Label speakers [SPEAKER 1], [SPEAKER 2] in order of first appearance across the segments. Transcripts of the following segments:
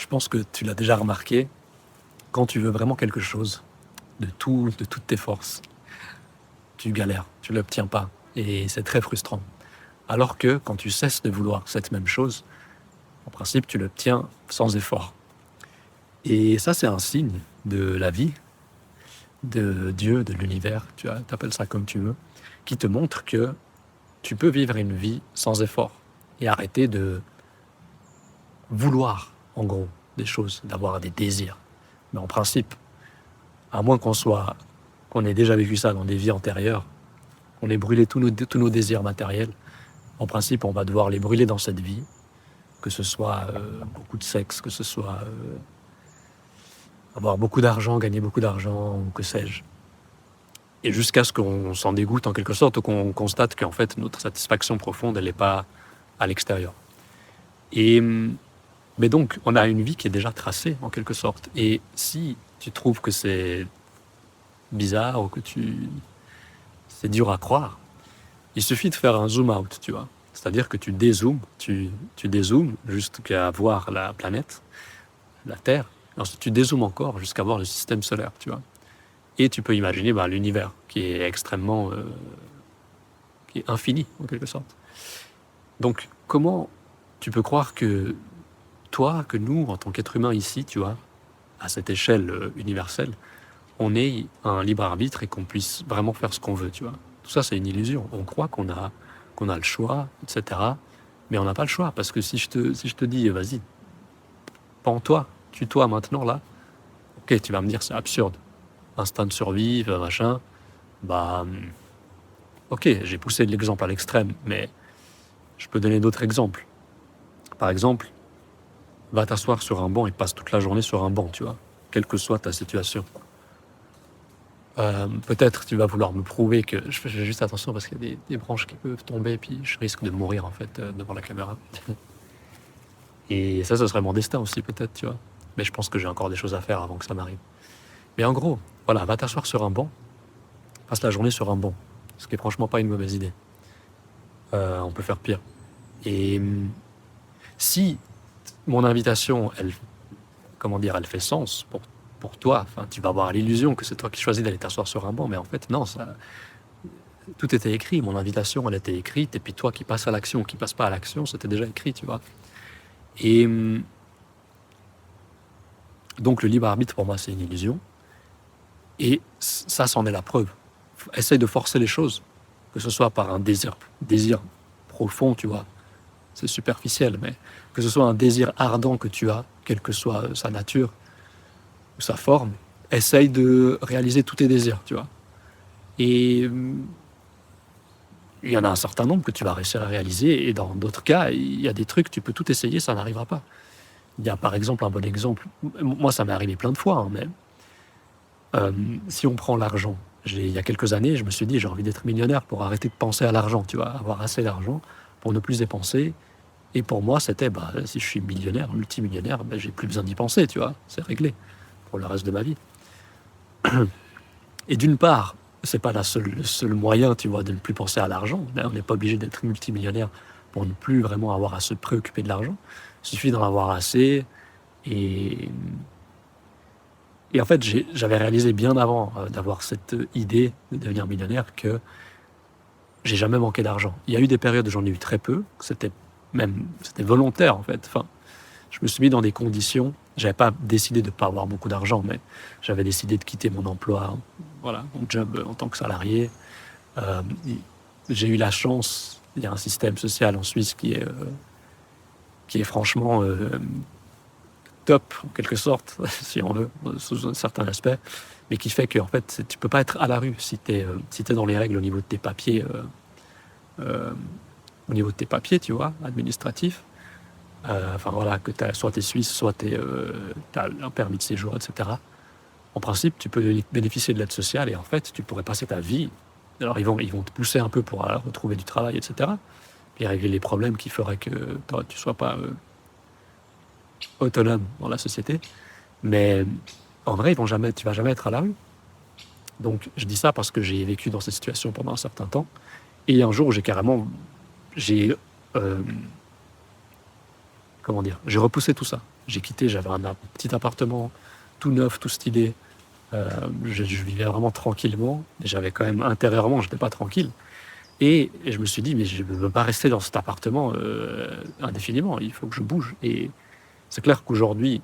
[SPEAKER 1] pense que tu l'as déjà remarqué, quand tu veux vraiment quelque chose, de toutes tes forces, tu galères, tu ne l'obtiens pas. Et c'est très frustrant. Alors que quand tu cesses de vouloir cette même chose, en principe, tu l'obtiens sans effort. Et ça, c'est un signe de la vie, de Dieu, de l'univers, tu appelles ça comme tu veux, qui te montre que tu peux vivre une vie sans effort et arrêter de vouloir, en gros, des choses, d'avoir des désirs. Mais en principe, à moins qu'on ait déjà vécu ça dans des vies antérieures, on ait brûlé tous nos désirs matériels, en principe, on va devoir les brûler dans cette vie, que ce soit beaucoup de sexe, que ce soit avoir beaucoup d'argent, gagner beaucoup d'argent, ou que sais-je. Et jusqu'à ce qu'on s'en dégoûte en quelque sorte, ou qu'on constate qu'en fait, notre satisfaction profonde, elle n'est pas à l'extérieur. Et, mais donc, on a une vie qui est déjà tracée, en quelque sorte. Et si tu trouves que c'est bizarre, ou que c'est dur à croire, il suffit de faire un zoom out, tu vois. C'est-à-dire que tu dézoomes, tu dézoomes jusqu'à voir la planète, la Terre. Ensuite, tu dézoomes encore jusqu'à voir le système solaire, tu vois. Et tu peux imaginer l'univers, qui est extrêmement... qui est infini, en quelque sorte. Donc, comment tu peux croire que toi, que nous, en tant qu'être humain ici, tu vois, à cette échelle universelle, on ait un libre arbitre et qu'on puisse vraiment faire ce qu'on veut, tu vois. Tout ça, c'est une illusion. On croit qu'on a le choix, etc. Mais on n'a pas le choix, parce que si je te dis, vas-y, pends-toi, tue-toi maintenant, là, ok, tu vas me dire, c'est absurde. Instinct de survie, machin, ok, j'ai poussé l'exemple à l'extrême, mais je peux donner d'autres exemples. Par exemple, va t'asseoir sur un banc et passe toute la journée sur un banc, tu vois, quelle que soit ta situation. Peut-être tu vas vouloir me prouver que... Je fais juste attention parce qu'il y a des branches qui peuvent tomber, puis je risque de mourir, en fait, devant la caméra. Et ça, ce serait mon destin aussi, peut-être, tu vois. Mais je pense que j'ai encore des choses à faire avant que ça m'arrive. Mais en gros, voilà, va t'asseoir sur un banc, passe la journée sur un banc, ce qui est franchement pas une mauvaise idée. On peut faire pire. Et si mon invitation, elle fait sens pour toi, enfin, tu vas avoir l'illusion que c'est toi qui choisis d'aller t'asseoir sur un banc, mais en fait, non, tout était écrit. Mon invitation, elle était écrite, et puis toi qui passes à l'action, qui passe pas à l'action, c'était déjà écrit, tu vois. Et donc, le libre arbitre, pour moi, c'est une illusion. Et ça, c'en est la preuve. Essaye de forcer les choses, que ce soit par un désir profond, tu vois. C'est superficiel, mais que ce soit un désir ardent que tu as, quelle que soit sa nature ou sa forme, essaye de réaliser tous tes désirs, tu vois. Et il y en a un certain nombre que tu vas réussir à réaliser, et dans d'autres cas, il y a des trucs, tu peux tout essayer, ça n'arrivera pas. Il y a par exemple un bon exemple, moi ça m'est arrivé plein de fois, hein, mais si on prend l'argent, il y a quelques années, je me suis dit j'ai envie d'être millionnaire pour arrêter de penser à l'argent, tu vois, avoir assez d'argent pour ne plus dépenser. Et pour moi, c'était, si je suis millionnaire, multimillionnaire, j'ai plus besoin d'y penser, tu vois, c'est réglé pour le reste de ma vie. Et d'une part, c'est pas le seul moyen, tu vois, de ne plus penser à l'argent. On n'est pas obligé d'être multimillionnaire pour ne plus vraiment avoir à se préoccuper de l'argent. Il suffit d'en avoir assez. Et en fait, j'avais réalisé bien avant d'avoir cette idée de devenir millionnaire que j'ai jamais manqué d'argent. Il y a eu des périodes où j'en ai eu très peu, c'était volontaire en fait. Enfin, je me suis mis dans des conditions, j'avais pas décidé de ne pas avoir beaucoup d'argent, mais j'avais décidé de quitter mon emploi, voilà, mon job en tant que salarié. Euh, j'ai eu la chance, il y a un système social en Suisse qui est franchement top, en quelque sorte, si on veut, sous un certain aspect, mais qui fait que en fait, tu peux pas être à la rue si tu es dans les règles au niveau de tes papiers, tu vois, administratifs. Enfin voilà, que soit tu es suisse, soit tu as un permis de séjour, etc. En principe, tu peux bénéficier de l'aide sociale et en fait, tu pourrais passer ta vie. Alors, ils vont te pousser un peu pour retrouver du travail, etc. Et régler les problèmes qui feraient que toi, tu ne sois pas autonome dans la société. Mais en vrai, tu vas jamais être à la rue. Donc, je dis ça parce que j'ai vécu dans cette situation pendant un certain temps. Et un jour, j'ai comment dire, j'ai repoussé tout ça. J'ai quitté, j'avais un petit appartement tout neuf, tout stylé. Je vivais vraiment tranquillement. Et j'avais quand même intérieurement, je n'étais pas tranquille. Et je me suis dit, mais je ne peux pas rester dans cet appartement indéfiniment. Il faut que je bouge. Et c'est clair qu'aujourd'hui,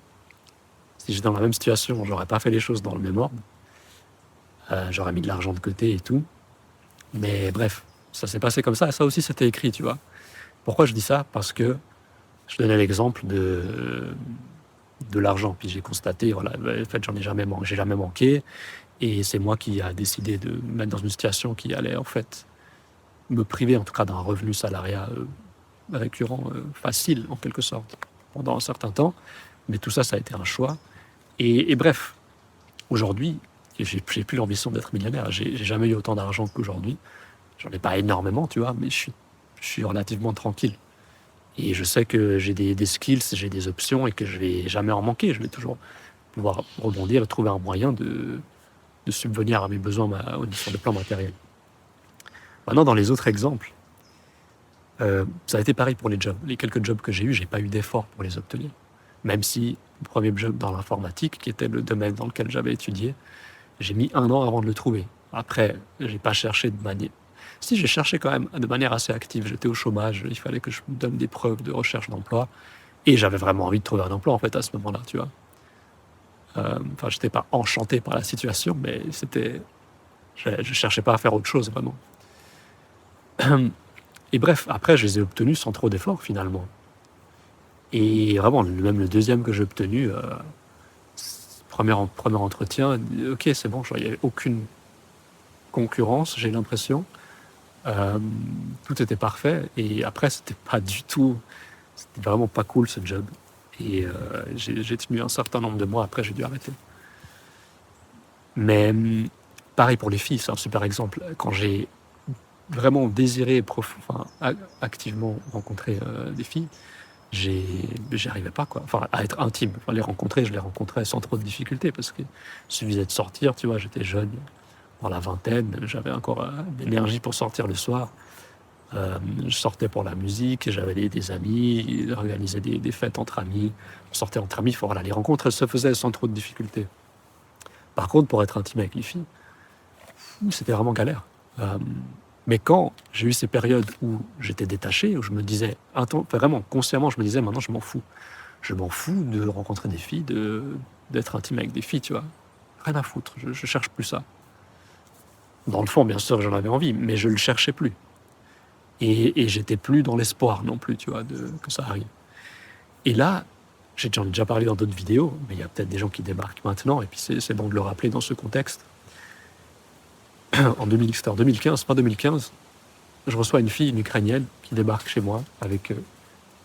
[SPEAKER 1] si j'étais dans la même situation, j'aurais pas fait les choses dans le même ordre. J'aurais mis de l'argent de côté et tout. Mais bref, ça s'est passé comme ça. Et ça aussi, c'était écrit, tu vois. Pourquoi je dis ça? Parce que je donnais l'exemple de l'argent. Puis j'ai constaté, voilà, en fait, j'ai jamais manqué. Et c'est moi qui a décidé de me mettre dans une situation qui allait, en fait, me priver, en tout cas, d'un revenu salarial récurrent, facile, en quelque sorte, pendant un certain temps. Mais tout ça, ça a été un choix. Et bref, aujourd'hui, j'ai plus l'ambition d'être millionnaire. J'ai jamais eu autant d'argent qu'aujourd'hui. J'en ai pas énormément, tu vois, mais je suis relativement tranquille. Et je sais que j'ai des skills, j'ai des options et que je vais jamais en manquer. Je vais toujours pouvoir rebondir et trouver un moyen de subvenir à mes besoins sur le plan matériel. Maintenant, dans les autres exemples, ça a été pareil pour les jobs. Les quelques jobs que j'ai eus, j'ai pas eu d'effort pour les obtenir. Même si le premier job dans l'informatique, qui était le domaine dans lequel j'avais étudié, j'ai mis 1 an avant de le trouver. Après, j'ai pas cherché de manière... Si, j'ai cherché quand même de manière assez active. J'étais au chômage, il fallait que je me donne des preuves de recherche d'emploi. Et j'avais vraiment envie de trouver un emploi, en fait, à ce moment-là, tu vois. Enfin, j'étais pas enchanté par la situation, mais c'était... Je cherchais pas à faire autre chose, vraiment. Et bref, après, je les ai obtenus sans trop d'efforts, finalement. Et vraiment, même le deuxième que j'ai obtenu, premier entretien, ok, c'est bon, il n'y avait aucune concurrence, j'ai l'impression. Tout était parfait. Et après, c'était vraiment pas cool ce job. Et j'ai tenu un certain nombre de mois. Après, j'ai dû arrêter. Mais pareil pour les filles, c'est un super exemple. Quand j'ai vraiment désiré activement rencontrer des filles, j'y arrivais pas, quoi. Enfin, à être intime. Enfin, je les rencontrais sans trop de difficultés parce qu'il suffisait de sortir, tu vois. J'étais jeune, dans la vingtaine, j'avais encore l'énergie pour sortir le soir. Je sortais pour la musique, j'avais des amis, organiser des fêtes entre amis. On sortait entre amis, voilà, les rencontres, elles se faisaient sans trop de difficultés. Par contre, pour être intime avec les filles, c'était vraiment galère. Mais quand j'ai eu ces périodes où j'étais détaché, où je me disais, vraiment consciemment, je me disais, maintenant je m'en fous. Je m'en fous de rencontrer des filles, d'être intime avec des filles, tu vois. Rien à foutre, je cherche plus ça. Dans le fond, bien sûr, j'en avais envie, mais je le cherchais plus. Et j'étais plus dans l'espoir non plus, tu vois, que ça arrive. Et là, j'en ai déjà parlé dans d'autres vidéos, mais il y a peut-être des gens qui débarquent maintenant, et puis c'est bon de le rappeler dans ce contexte. En 2015, fin 2015, je reçois une fille, une Ukrainienne, qui débarque chez moi avec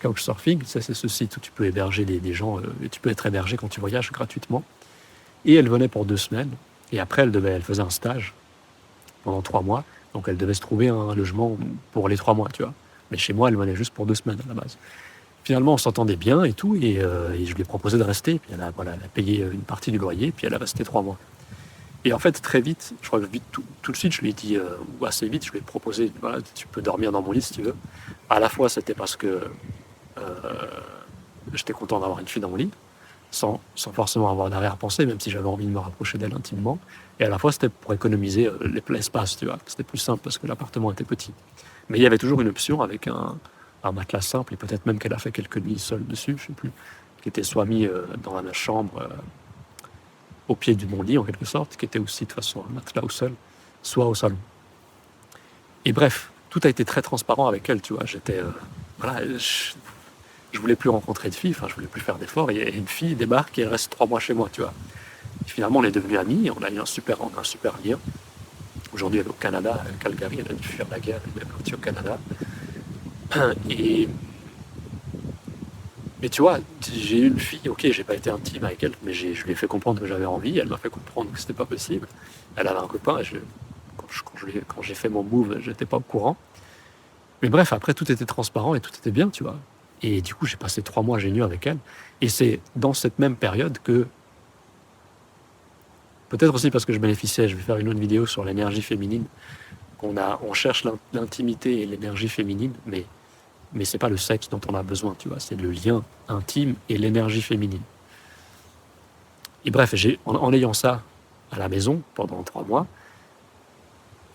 [SPEAKER 1] Couchsurfing. Ça, c'est ce site où tu peux héberger des gens, et tu peux être hébergé quand tu voyages gratuitement. Et elle venait pour 2 semaines, et après, elle faisait un stage pendant 3 mois, donc elle devait se trouver un logement pour les 3 mois, tu vois. Mais chez moi, elle venait juste pour 2 semaines à la base. Finalement, on s'entendait bien et tout, et je lui ai proposé de rester, puis elle a payé une partie du loyer, puis elle a resté 3 mois. Et en fait, très vite, je crois que tout de suite, je lui ai dit, ou assez vite, je lui ai proposé, voilà, tu peux dormir dans mon lit si tu veux. À la fois, c'était parce que j'étais content d'avoir une fille dans mon lit, sans forcément avoir d'arrière-pensée, même si j'avais envie de me rapprocher d'elle intimement. Et à la fois, c'était pour économiser l'espace, tu vois. C'était plus simple parce que l'appartement était petit. Mais il y avait toujours une option avec un matelas simple, et peut-être même qu'elle a fait quelques nuits seule dessus, je sais plus, qui était soit mis dans ma chambre, au pied de mon lit en quelque sorte, qui était aussi de toute façon un matelas au sol, soit au salon. Et bref, tout a été très transparent avec elle, tu vois. J'étais, voilà, je voulais plus rencontrer de filles, enfin je voulais plus faire d'efforts, et une fille débarque et elle reste 3 mois chez moi, tu vois. Et finalement, on est devenus amis, on a eu un super lien. Aujourd'hui, elle est au Canada, à Calgary, elle a dû fuir la guerre, elle est partie au Canada. Mais tu vois, j'ai eu une fille, ok, j'ai pas été intime avec elle, mais je lui ai fait comprendre que j'avais envie, elle m'a fait comprendre que c'était pas possible. Elle avait un copain, et quand j'ai fait mon move, j'étais pas au courant. Mais bref, après, tout était transparent et tout était bien, tu vois. Et du coup, j'ai passé 3 mois géniaux avec elle. Et c'est dans cette même période que, peut-être aussi parce que je bénéficiais, je vais faire une autre vidéo sur l'énergie féminine, on cherche l'intimité et l'énergie féminine, mais mais c'est pas le sexe dont on a besoin, tu vois, c'est le lien intime et l'énergie féminine. Et bref, en ayant ça à la maison pendant 3 mois,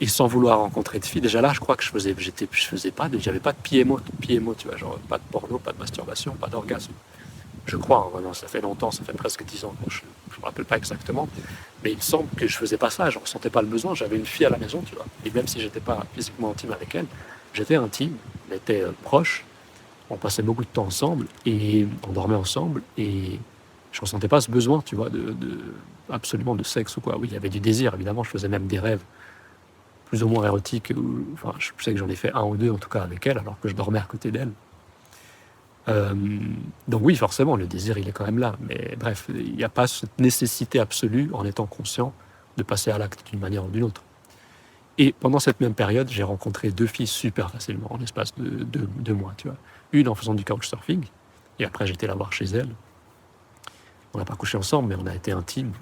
[SPEAKER 1] et sans vouloir rencontrer de filles, déjà là, je crois que j'avais pas de PMO, tu vois, genre pas de porno, pas de masturbation, pas d'orgasme. Je crois, hein, vraiment, ça fait longtemps, ça fait presque 10 ans, je me rappelle pas exactement, mais il me semble que je faisais pas ça, je ressentais pas le besoin, j'avais une fille à la maison, tu vois, et même si j'étais pas physiquement intime avec elle, j'étais intime, on était proches, on passait beaucoup de temps ensemble, et on dormait ensemble, et je ressentais pas ce besoin, tu vois, absolument de sexe ou quoi. Oui, il y avait du désir, évidemment, je faisais même des rêves plus ou moins érotiques, enfin, je sais que j'en ai fait un ou deux, en tout cas, avec elle, alors que je dormais à côté d'elle. Donc oui, forcément, le désir, il est quand même là. Mais bref, il n'y a pas cette nécessité absolue, en étant conscient, de passer à l'acte d'une manière ou d'une autre. Et pendant cette même période, j'ai rencontré 2 filles super facilement, en l'espace de 2 mois, tu vois. Une en faisant du couchsurfing, et après j'étais la voir chez elle. On n'a pas couché ensemble, mais on a été intimes.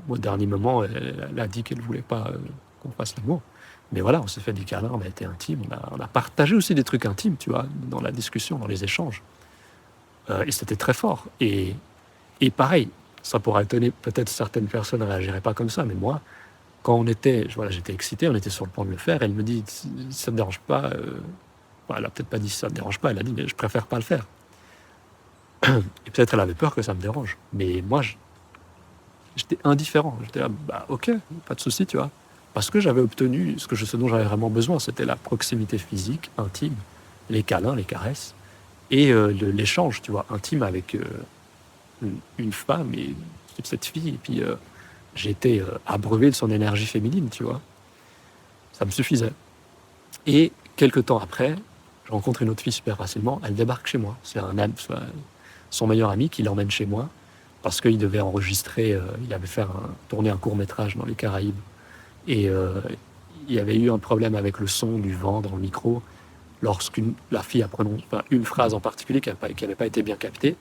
[SPEAKER 1] Au dernier moment, elle a dit qu'elle ne voulait pas qu'on fasse l'amour. Mais voilà, on s'est fait des câlins, on a été intimes, on a partagé aussi des trucs intimes, tu vois, dans la discussion, dans les échanges. Et c'était très fort. Et pareil, ça pourrait étonner peut-être certaines personnes ne réagiraient pas comme ça, mais moi, quand j'étais excité, on était sur le point de le faire, elle me dit, ça ne dérange pas, elle n'a peut-être pas dit ça ne dérange pas, elle a dit, mais je préfère pas le faire. Et peut-être elle avait peur que ça me dérange, mais moi, j'étais indifférent. J'étais là, bah ok, pas de souci, tu vois. Parce que j'avais obtenu ce dont j'avais vraiment besoin, c'était la proximité physique, intime, les câlins, les caresses, et l'échange, tu vois, intime avec une femme et cette fille. Et puis j'ai été abreuvé de son énergie féminine, tu vois. Ça me suffisait. Et quelques temps après, je rencontre une autre fille super facilement, elle débarque chez moi. C'est son meilleur ami qui l'emmène chez moi parce qu'il devait enregistrer, il avait tourner un court-métrage dans les Caraïbes. Et il y avait eu un problème avec le son du vent dans le micro la fille a prononcé une phrase en particulier qui n'avait pas été bien captée.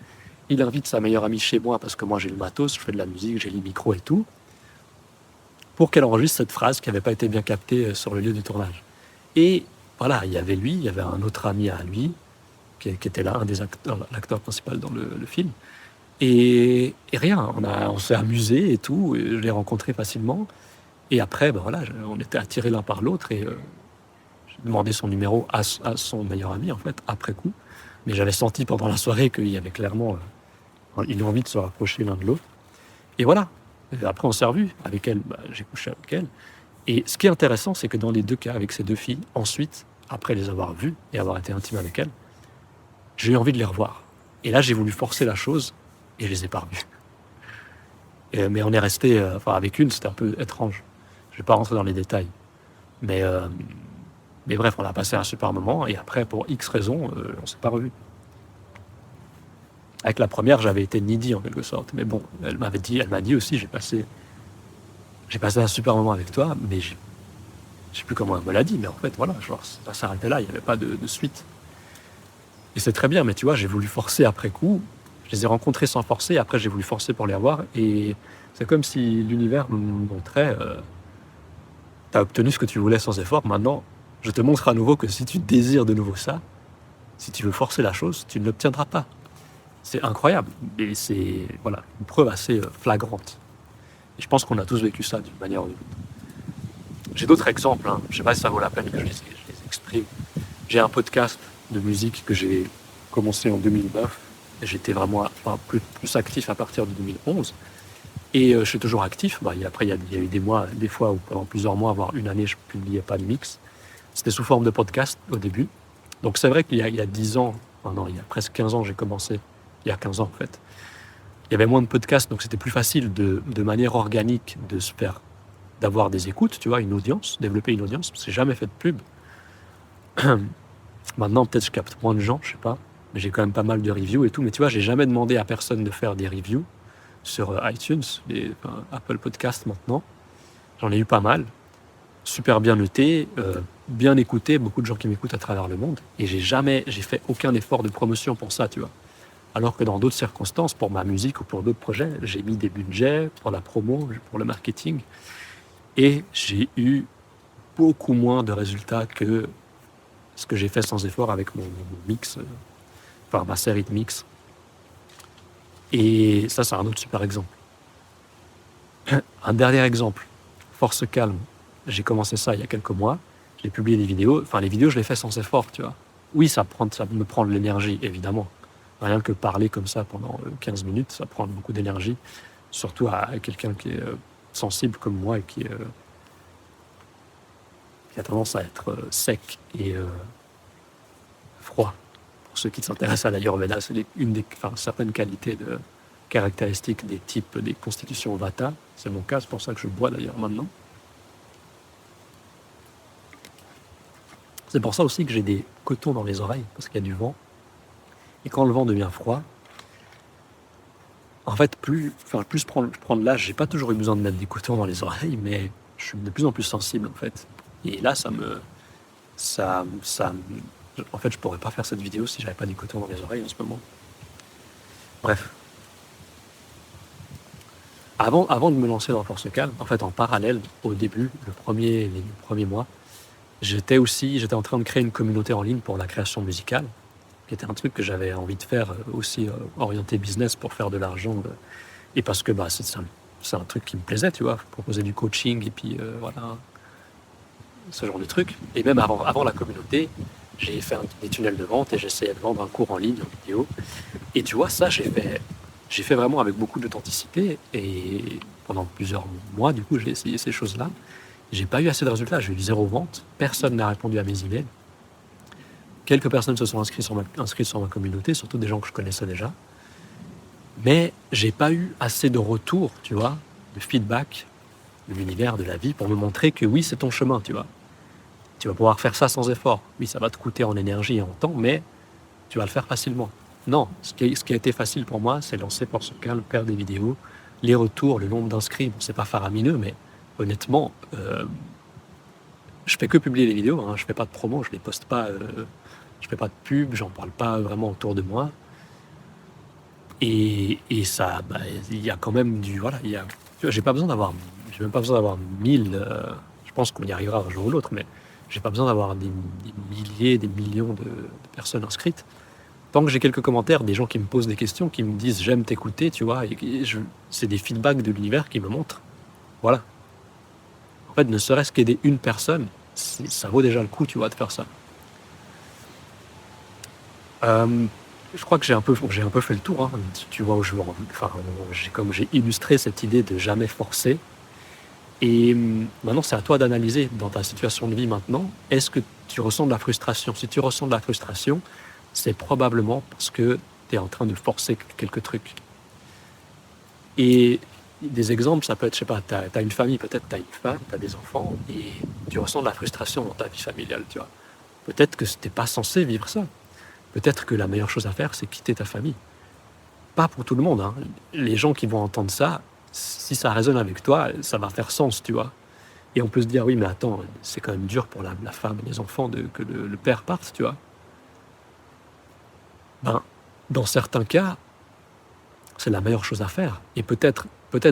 [SPEAKER 1] Il invite sa meilleure amie chez moi parce que moi j'ai le matos, je fais de la musique, j'ai les micros et tout, pour qu'elle enregistre cette phrase qui n'avait pas été bien captée sur le lieu du tournage. Et voilà, il y avait lui, il y avait un autre ami à lui, qui était là, l'acteur principal dans le film. Et rien, on s'est amusé et tout, et je l'ai rencontré facilement. Et après, voilà, on était attirés l'un par l'autre, et j'ai demandé son numéro à son meilleur ami, en fait, après coup. Mais j'avais senti pendant la soirée qu'il y avait clairement une envie de se rapprocher l'un de l'autre. Et voilà. Et après, on s'est revus avec elle. J'ai couché avec elle. Et ce qui est intéressant, c'est que dans les 2 cas, avec ces 2 filles, ensuite, après les avoir vues et avoir été intime avec elles, j'ai eu envie de les revoir. Et là, j'ai voulu forcer la chose et je les ai pas revues. Mais on est resté, avec une, c'était un peu étrange. Je vais pas rentrer dans les détails. Mais bref, on a passé un super moment et après, pour X raisons, on s'est pas revus. Avec la première, j'avais été needy en quelque sorte. Mais bon, elle m'a dit aussi, j'ai passé un super moment avec toi, mais je sais plus comment elle me l'a dit, mais en fait, voilà, genre, ça s'arrêtait là, il n'y avait pas de suite. Et c'est très bien, mais tu vois, j'ai voulu forcer après coup. Je les ai rencontrés sans forcer, après j'ai voulu forcer pour les revoir. Et c'est comme si l'univers me montrait, t'as obtenu ce que tu voulais sans effort, maintenant, je te montre à nouveau que si tu désires de nouveau ça, si tu veux forcer la chose, tu ne l'obtiendras pas. C'est incroyable, et c'est une preuve assez flagrante. Et je pense qu'on a tous vécu ça d'une manière ou d'une autre. J'ai d'autres exemples, hein. Je ne sais pas si ça vaut la peine que je les exprime. J'ai un podcast de musique que j'ai commencé en 2009, et j'étais vraiment plus actif à partir de 2011. Et je suis toujours actif. Après, il y a eu des fois où pendant plusieurs mois, voire une année, je ne publiais pas de mix. C'était sous forme de podcast au début. Donc c'est vrai qu'il y a 10 ans, il y a presque 15 ans, j'ai commencé. Il y a 15 ans, en fait. Il y avait moins de podcasts, donc c'était plus facile de manière organique d'avoir des écoutes, tu vois, une audience, développer une audience. J'ai jamais fait de pub. Maintenant, peut-être je capte moins de gens, je sais pas. Mais j'ai quand même pas mal de reviews et tout. Mais tu vois, j'ai jamais demandé à personne de faire des reviews sur iTunes, Apple Podcast maintenant. J'en ai eu pas mal. Super bien noté, bien écouté, beaucoup de gens qui m'écoutent à travers le monde. Et j'ai fait aucun effort de promotion pour ça, tu vois. Alors que dans d'autres circonstances, pour ma musique ou pour d'autres projets, j'ai mis des budgets pour la promo, pour le marketing. Et j'ai eu beaucoup moins de résultats que ce que j'ai fait sans effort avec mon mix, enfin ma série de mix. Et ça, c'est un autre super exemple. Un dernier exemple, Force Calme. J'ai commencé ça il y a quelques mois. J'ai publié des vidéos. Enfin, les vidéos, je les fais sans effort, tu vois. Oui, ça me prend de l'énergie, évidemment. Rien que parler comme ça pendant 15 minutes, ça prend beaucoup d'énergie. Surtout à quelqu'un qui est sensible comme moi et qui a tendance à être sec et froid. Pour ceux qui s'intéressent à l'Ayurveda, c'est certaines qualités de caractéristiques des types des constitutions Vata. C'est mon cas, c'est pour ça que je bois d'ailleurs maintenant. C'est pour ça aussi que j'ai des cotons dans les oreilles, parce qu'il y a du vent. Et quand le vent devient froid, en fait, plus je prends de l'âge, j'ai pas toujours eu besoin de mettre des cotons dans les oreilles, mais je suis de plus en plus sensible en fait. Et là, en fait, je pourrais pas faire cette vidéo si j'avais pas des cotons dans les oreilles en ce moment. Bref. Avant de me lancer dans Force Calme, en fait, en parallèle, au début, les premiers mois, j'étais en train de créer une communauté en ligne pour la création musicale, qui était un truc que j'avais envie de faire aussi orienté business pour faire de l'argent. Et parce que c'est un truc qui me plaisait, tu vois, proposer du coaching et puis voilà, ce genre de trucs. Et même avant la communauté, j'ai fait des tunnels de vente et j'essayais de vendre un cours en ligne, en vidéo. Et tu vois, ça, j'ai fait vraiment avec beaucoup d'authenticité. Et pendant plusieurs mois, du coup, j'ai essayé ces choses-là. J'ai pas eu assez de résultats, j'ai eu 0 vente. Personne n'a répondu à mes emails. Quelques personnes se sont inscrites sur ma communauté, surtout des gens que je connaissais déjà. Mais j'ai pas eu assez de retours, tu vois, de feedback de l'univers, de la vie, pour me montrer que oui, c'est ton chemin, tu vois. Tu vas pouvoir faire ça sans effort. Oui, ça va te coûter en énergie et en temps, mais tu vas le faire facilement. Non, ce qui a été facile pour moi, c'est lancer Force Calme, faire des vidéos, les retours, le nombre d'inscrits. Bon, c'est pas faramineux, mais honnêtement, je fais que publier les vidéos, hein, je fais pas de promo, je les poste pas, je fais pas de pub, j'en parle pas vraiment autour de moi. Et ça, il y a quand même voilà, tu vois, j'ai même pas besoin d'avoir 1000, je pense qu'on y arrivera un jour ou l'autre, mais j'ai pas besoin d'avoir des milliers, des millions de personnes inscrites. Tant que j'ai quelques commentaires, des gens qui me posent des questions, qui me disent j'aime t'écouter, tu vois, c'est des feedbacks de l'univers qui me montrent. Voilà. En fait, ne serait-ce qu'aider une personne, ça vaut déjà le coup, tu vois, de faire ça. Je crois que j'ai un peu fait le tour, hein. Tu vois où je veux j'ai illustré cette idée de jamais forcer. Et maintenant, c'est à toi d'analyser dans ta situation de vie maintenant. Est-ce que tu ressens de la frustration? Si tu ressens de la frustration, c'est probablement parce que tu es en train de forcer quelques trucs. Et des exemples, ça peut être, je sais pas, tu as une famille, peut-être tu as une femme, tu as des enfants, et tu ressens de la frustration dans ta vie familiale, tu vois. Peut-être que tu n'es pas censé vivre ça. Peut-être que la meilleure chose à faire, c'est quitter ta famille. Pas pour tout le monde, hein. Les gens qui vont entendre ça, si ça résonne avec toi, ça va faire sens, tu vois. Et on peut se dire, oui, mais attends, c'est quand même dur pour la femme et les enfants que le père parte, tu vois. Dans certains cas, c'est la meilleure chose à faire. Et peut-être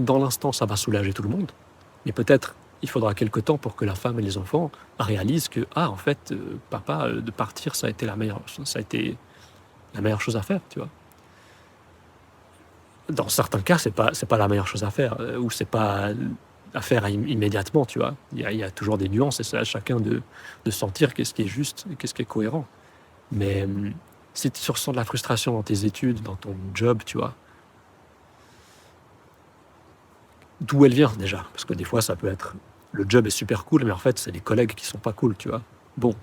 [SPEAKER 1] dans l'instant, ça va soulager tout le monde. Mais peut-être, il faudra quelque temps pour que la femme et les enfants réalisent que, en fait, papa, de partir, ça a été la meilleure chose à faire, tu vois. Dans certains cas, c'est pas la meilleure chose à faire, ou c'est pas à faire immédiatement, tu vois. Il y a toujours des nuances, et c'est à chacun de sentir qu'est-ce qui est juste et qu'est-ce qui est cohérent. Mais si tu ressens de la frustration dans tes études, dans ton job, tu vois, d'où elle vient déjà? Parce que des fois, ça peut être le job est super cool, mais en fait, c'est les collègues qui sont pas cool, tu vois. Bon,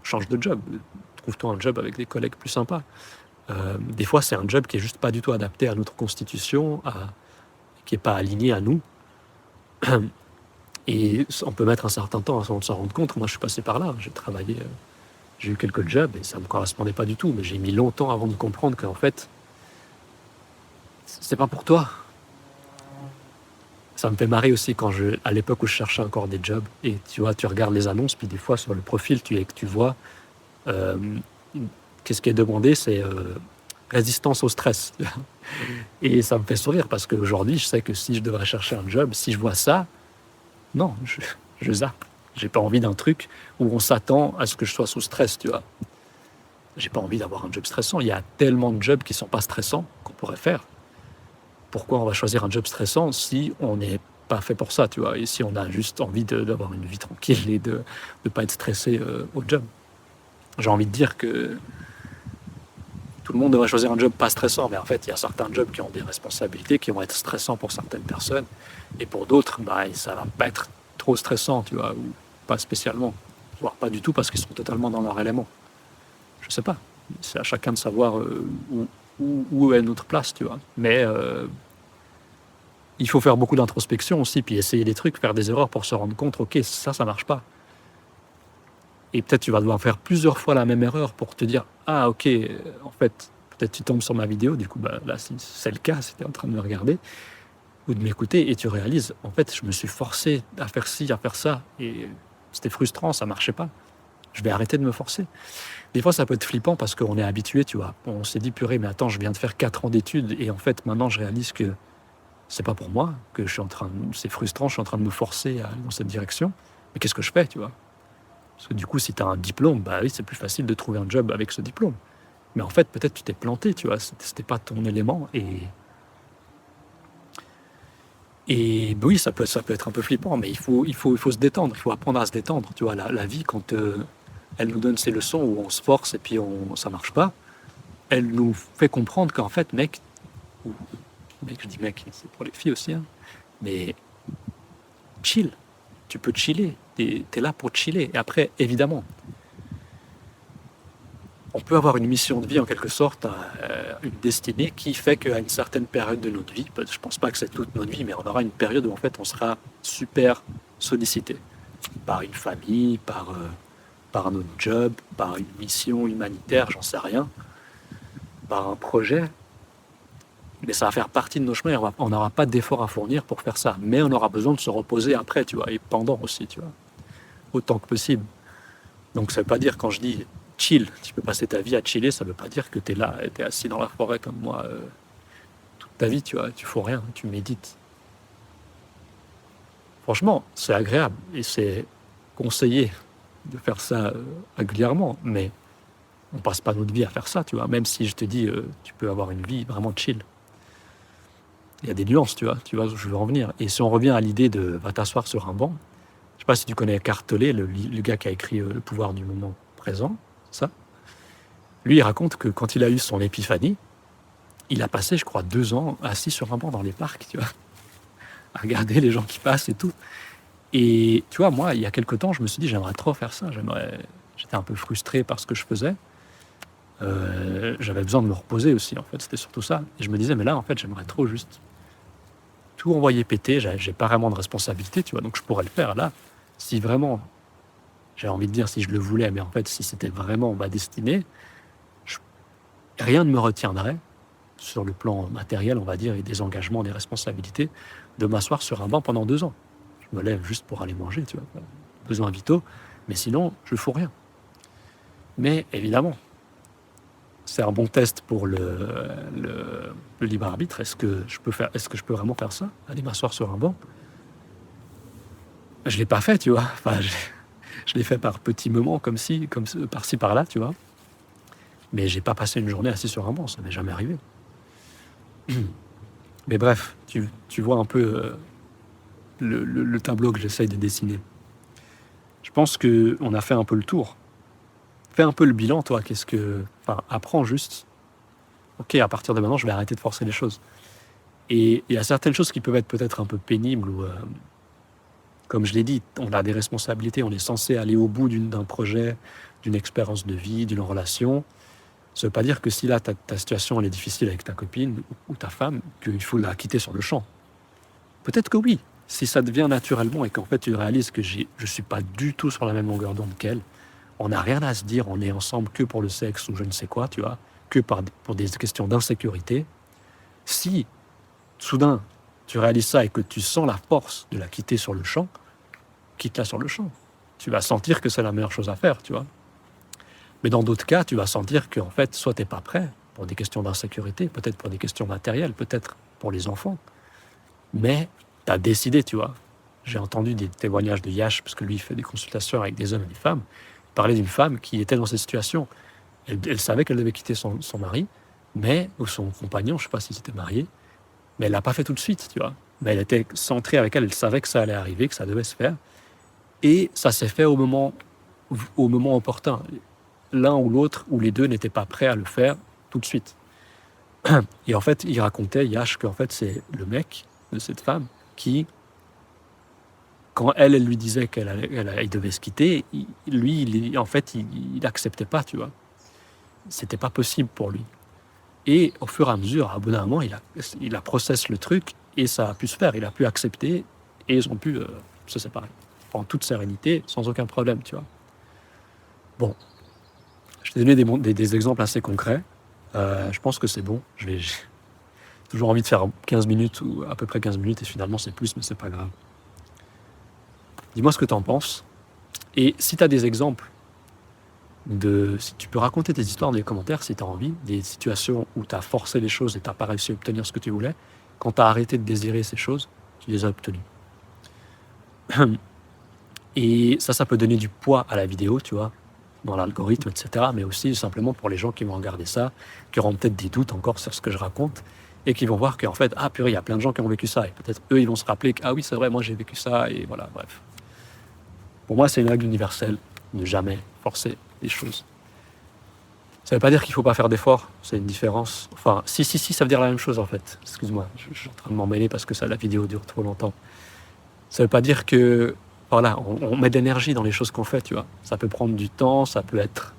[SPEAKER 1] change de job, trouve-toi un job avec des collègues plus sympas. Des fois, c'est un job qui est juste pas du tout adapté à notre constitution, qui est pas aligné à nous. Et on peut mettre un certain temps avant de s'en rendre compte. Moi, je suis passé par là. J'ai travaillé, j'ai eu quelques jobs et ça me correspondait pas du tout. Mais j'ai mis longtemps avant de comprendre qu'en fait, c'est pas pour toi. Ça me fait marrer aussi à l'époque où je cherchais encore des jobs, et tu vois, tu regardes les annonces, puis des fois sur le profil, tu vois, qu'est-ce qui est demandé, c'est résistance au stress. Et ça me fait sourire parce qu'aujourd'hui, je sais que si je devrais chercher un job, si je vois ça, non, je zappe. J'ai pas envie d'un truc où on s'attend à ce que je sois sous stress, tu vois. J'ai pas envie d'avoir un job stressant. Il y a tellement de jobs qui sont pas stressants qu'on pourrait faire. Pourquoi on va choisir un job stressant si on n'est pas fait pour ça, tu vois, et si on a juste envie d'avoir une vie tranquille et de ne pas être stressé au job. J'ai envie de dire que tout le monde devrait choisir un job pas stressant, mais en fait, il y a certains jobs qui ont des responsabilités qui vont être stressants pour certaines personnes, et pour d'autres, ça va pas être trop stressant, tu vois, ou pas spécialement, voire pas du tout parce qu'ils sont totalement dans leur élément. Je sais pas. C'est à chacun de savoir où est notre place, tu vois. Mais il faut faire beaucoup d'introspection aussi, puis essayer des trucs, faire des erreurs pour se rendre compte, ok, ça marche pas. Et peut-être tu vas devoir faire plusieurs fois la même erreur pour te dire, ah ok, en fait, peut-être tu tombes sur ma vidéo, du coup, là, si c'est le cas, si tu es en train de me regarder, ou de m'écouter, et tu réalises, en fait, je me suis forcé à faire ci, à faire ça, et c'était frustrant, ça marchait pas. Je vais arrêter de me forcer. Des fois, ça peut être flippant parce qu'on est habitué, tu vois. On s'est dit, purée, mais attends, je viens de faire 4 ans d'études, et en fait, maintenant, je réalise que c'est pas pour moi, que c'est frustrant, je suis en train de me forcer à aller dans cette direction. Mais qu'est-ce que je fais, tu vois? Parce que du coup, si tu as un diplôme, oui, c'est plus facile de trouver un job avec ce diplôme. Mais en fait, peut-être tu t'es planté, tu vois, c'était pas ton élément. Et oui, ça peut être un peu flippant, mais il faut se détendre, il faut apprendre à se détendre. Tu vois, la vie, quand elle nous donne ces leçons où on se force et puis ça marche pas, elle nous fait comprendre qu'en fait, mec, je dis mec, c'est pour les filles aussi, hein, mais chill, tu peux chiller, t'es là pour chiller. Et après, évidemment, on peut avoir une mission de vie en quelque sorte, une destinée qui fait qu'à une certaine période de notre vie, je pense pas que c'est toute notre vie, mais on aura une période où en fait on sera super sollicité par une famille, par notre job, par une mission humanitaire, j'en sais rien, par un projet. Mais ça va faire partie de nos chemins, on n'aura pas d'effort à fournir pour faire ça. Mais on aura besoin de se reposer après, tu vois, et pendant aussi, tu vois, autant que possible. Donc ça veut pas dire, quand je dis chill, tu peux passer ta vie à chiller, ça veut pas dire que tu es là, tu es assis dans la forêt comme moi toute ta vie, tu vois, tu fais rien, tu médites. Franchement, c'est agréable et c'est conseillé de faire ça régulièrement, mais on passe pas notre vie à faire ça, tu vois, même si je te dis, tu peux avoir une vie vraiment chill. Il y a des nuances, tu vois où je veux en venir. Et si on revient à l'idée de va t'asseoir sur un banc, je sais pas si tu connais Eckhart Tolle, le gars qui a écrit Le pouvoir du moment présent, ça. Lui, il raconte que quand il a eu son épiphanie, il a passé, je crois, 2 ans assis sur un banc dans les parcs, tu vois, à regarder les gens qui passent et tout. Et tu vois, moi, il y a quelque temps, je me suis dit, j'aimerais trop faire ça. J'étais un peu frustré par ce que je faisais. J'avais besoin de me reposer aussi, en fait, c'était surtout ça. Et je me disais, mais là, en fait, j'aimerais trop juste tout envoyer péter, j'ai pas vraiment de responsabilité, tu vois, donc je pourrais le faire là. Si vraiment, j'ai envie de dire si je le voulais, mais en fait, si c'était vraiment ma destinée, rien ne me retiendrait, sur le plan matériel, on va dire, et des engagements, des responsabilités, de m'asseoir sur un banc pendant 2 ans. Je me lève juste pour aller manger, tu vois, besoins vitaux, mais sinon, je fous rien. Mais évidemment, c'est un bon test pour le libre arbitre. Est-ce que je peux vraiment faire ça? Aller m'asseoir sur un banc? Je l'ai pas fait, tu vois. Enfin, je l'ai fait par petits moments, comme par-ci, par-là, tu vois. Mais j'ai pas passé une journée assis sur un banc, ça m'est jamais arrivé. Mais bref, tu vois un peu le tableau que j'essaye de dessiner. Je pense qu'on a fait un peu le tour. Fais un peu le bilan, toi. Apprends juste. Ok, à partir de maintenant, je vais arrêter de forcer les choses. Et il y a certaines choses qui peuvent être peut-être un peu pénibles ou, comme je l'ai dit, on a des responsabilités, on est censé aller au bout d'un projet, d'une expérience de vie, d'une relation. Ça ne veut pas dire que si là, ta situation elle est difficile avec ta copine ou ta femme, qu'il faut la quitter sur le champ. Peut-être que oui, si ça devient naturellement et qu'en fait tu réalises que je ne suis pas du tout sur la même longueur d'onde qu'elle, on n'a rien à se dire, on est ensemble que pour le sexe ou je ne sais quoi, tu vois, que pour des questions d'insécurité. Si, soudain, tu réalises ça et que tu sens la force de la quitter sur le champ, quitte-la sur le champ. Tu vas sentir que c'est la meilleure chose à faire, tu vois. Mais dans d'autres cas, tu vas sentir qu'en fait, soit tu n'es pas prêt pour des questions d'insécurité, peut-être pour des questions matérielles, peut-être pour les enfants. Mais tu as décidé, tu vois. j'ai entendu des témoignages de Yash, parce que lui, il fait des consultations avec des hommes et des femmes. Il parlait d'une femme qui était dans cette situation. Elle savait qu'elle devait quitter son mari, ou son compagnon, je ne sais pas s'ils étaient mariés, mais elle l'a pas fait tout de suite, tu vois. Mais elle était centrée avec elle savait que ça allait arriver, que ça devait se faire. Et ça s'est fait au moment opportun. L'un ou l'autre, ou les deux n'étaient pas prêts à le faire tout de suite. Et en fait, il racontait, Yash, qu'en fait, c'est le mec de cette femme qui, quand elle lui disait qu'il devait se quitter, en fait, il n'acceptait pas, tu vois. C'était pas possible pour lui. Et au fur et à mesure, à bout d'un moment, il a processé le truc et ça a pu se faire. Il a pu accepter et ils ont pu se séparer en toute sérénité, sans aucun problème, tu vois. Bon, je t'ai donné des exemples assez concrets. Je pense que c'est bon. J'ai toujours envie de faire 15 minutes ou à peu près 15 minutes et finalement c'est plus, mais c'est pas grave. Dis-moi ce que tu en penses. Et si tu as des exemples, si tu peux raconter tes histoires dans les commentaires si tu as envie, des situations où tu as forcé les choses et tu n'as pas réussi à obtenir ce que tu voulais, quand tu as arrêté de désirer ces choses, tu les as obtenues. Et ça peut donner du poids à la vidéo, tu vois, dans l'algorithme, etc. Mais aussi simplement pour les gens qui vont regarder ça, qui auront peut-être des doutes encore sur ce que je raconte, et qui vont voir qu'en fait, ah purée, il y a plein de gens qui ont vécu ça, et peut-être eux, ils vont se rappeler que, ah oui, c'est vrai, moi j'ai vécu ça, et voilà, bref. Pour moi, c'est une règle universelle, ne jamais forcer les choses. Ça ne veut pas dire qu'il ne faut pas faire d'efforts, c'est une différence. Enfin, si, ça veut dire la même chose en fait. Excuse-moi, je suis en train de m'en mêler parce que la vidéo dure trop longtemps. Ça ne veut pas dire que, voilà, on met de l'énergie dans les choses qu'on fait, tu vois. Ça peut prendre du temps, ça peut être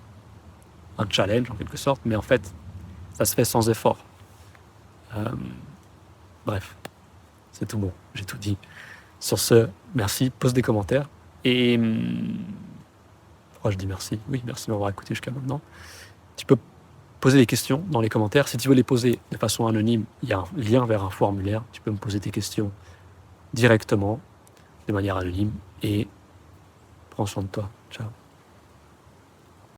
[SPEAKER 1] un challenge en quelque sorte, mais en fait, ça se fait sans effort. Bref, c'est tout bon, j'ai tout dit. Sur ce, merci, pose des commentaires. Et pourquoi je dis merci? Oui, merci de m'avoir écouté jusqu'à maintenant. Tu peux poser des questions dans les commentaires. Si tu veux les poser de façon anonyme, il y a un lien vers un formulaire. Tu peux me poser tes questions directement, de manière anonyme. Et prends soin de toi. Ciao.